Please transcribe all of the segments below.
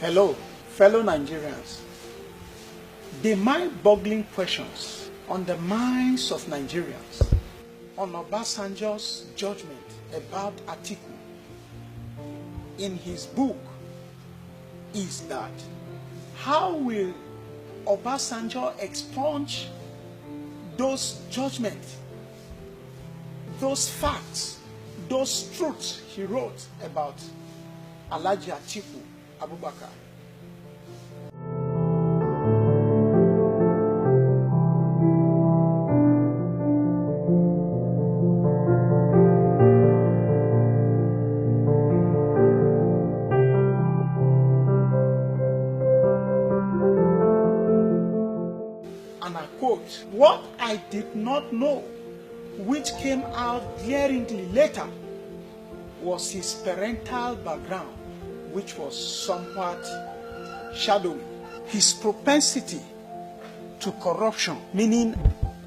Hello, fellow Nigerians. The mind-boggling questions on the minds of Nigerians on Obasanjo's judgment about Atiku in his book is that how will Obasanjo expunge those judgments, those facts, those truths he wrote about Alhaji Atiku Abubakar? And I quote, "What I did not know, which came out glaringly later, was his parental background, which was somewhat shadowy. His propensity to corruption, meaning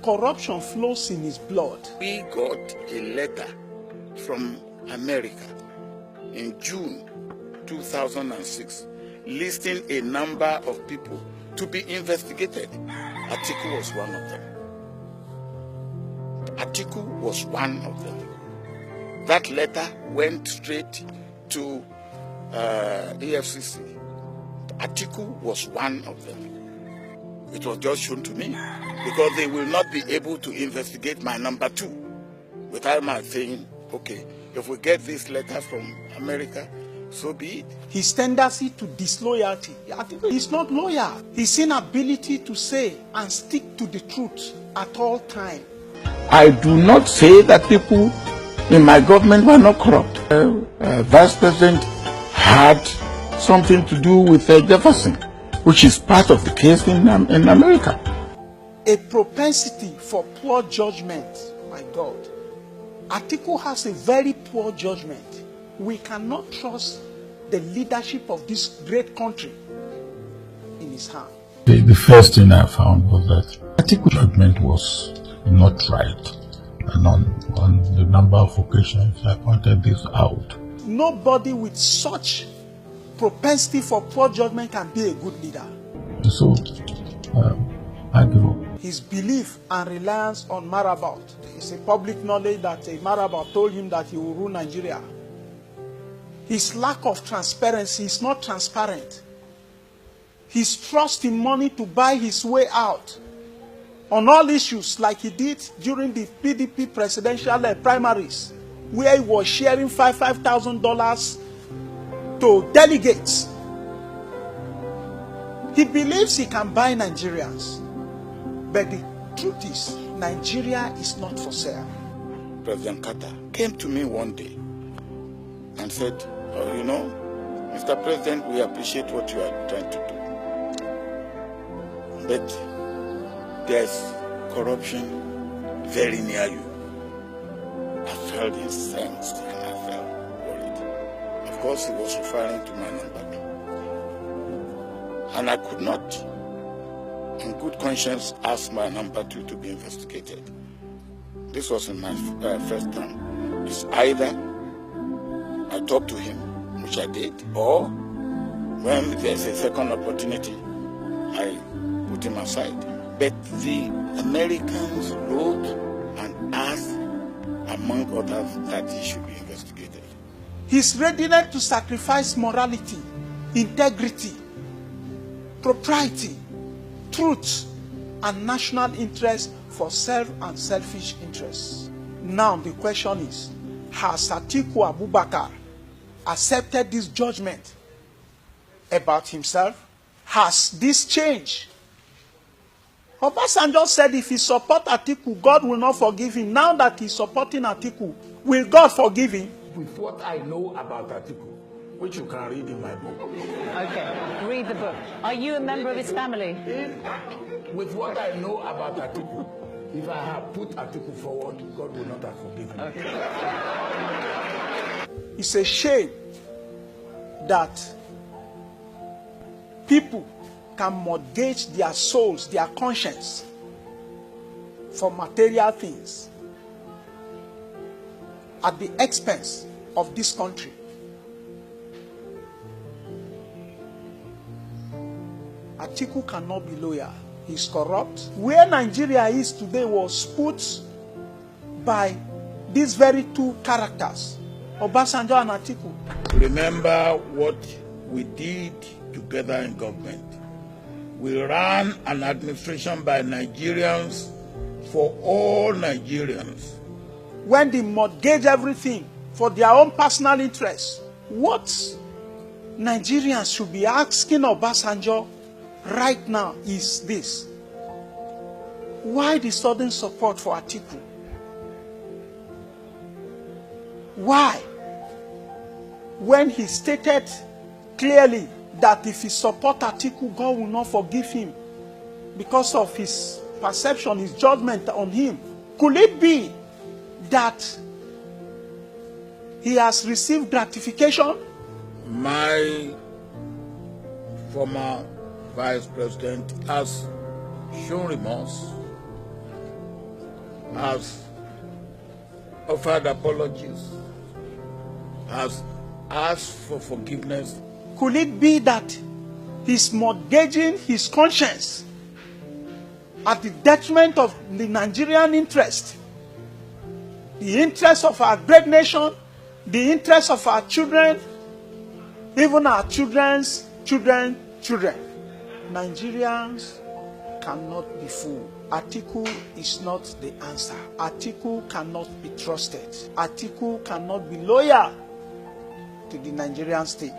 corruption flows in his blood." We got a letter from America in June 2006 listing a number of people to be investigated. Atiku was one of them. Atiku was one of them. That letter went straight to EFCC. Atiku was one of them. It was just shown to me because they will not be able to investigate my number two without my saying, okay, if we get this letter from America, so be it. His tendency to disloyalty. Atiku is not loyal. His inability to say and stick to the truth at all times. I do not say that people in my government were not corrupt. Vice President had something to do with Jefferson, which is part of the case in America. A propensity for poor judgment. My God. Atiku has a very poor judgment. We cannot trust the leadership of this great country in his hand. The first thing I found was that Atiku's judgment was not right. And on the number of occasions I pointed this out. Nobody with such propensity for poor judgment can be a good leader. So, I give up. His belief and reliance on Marabout. It's a public knowledge that a Marabout told him that he will rule Nigeria. His lack of transparency is not transparent. His trust in money to buy his way out on all issues, like he did during the PDP presidential primaries, where he was sharing $5,000 to delegates. He believes he can buy Nigerians. But the truth is, Nigeria is not for sale. President Carter came to me one day and said, oh, you know, Mr. President, we appreciate what you are trying to do. But there's corruption very near you. I felt incensed and I felt worried. Of course, he was referring to my number two. And I could not, in good conscience, ask my number two to be investigated. This was in my first term. It's either I talk to him, which I did, or when there's a second opportunity, I put him aside. But the Americans wrote and asked, among others, that he should be investigated. His readiness to sacrifice morality, integrity, propriety, truth, and national interest for self and selfish interests. Now the question is, has Atiku Abubakar accepted this judgment about himself? Has this changed? Obasanjo said if he support Atiku, God will not forgive him. Now that he's supporting Atiku, will God forgive him? With what I know about Atiku, which you can read in my book. Okay, read the book. Are you a member of his family? With what I know about Atiku, if I have put Atiku forward, God will not have forgiven me. Okay. It's a shame that people can mortgage their souls, their conscience for material things at the expense of this country. Atiku cannot be loyal. He's corrupt. Where Nigeria is today was put by these very two characters, Obasanjo and Atiku. Remember what we did together in government. We ran an administration by Nigerians for all Nigerians. When they mortgage everything for their own personal interests, what Nigerians should be asking Obasanjo right now is this: why the sudden support for Atiku? Why? When he stated clearly that if he support Atiku, God will not forgive him because of his perception, his judgment on him. Could it be that he has received gratification? My former vice president has shown remorse, has offered apologies, has asked for forgiveness. Could it be that he's mortgaging his conscience at the detriment of the Nigerian interest, the interest of our great nation, the interest of our children, even our children's children? Nigerians cannot be fooled. Atiku is not the answer. Atiku cannot be trusted. Atiku cannot be loyal to the Nigerian state.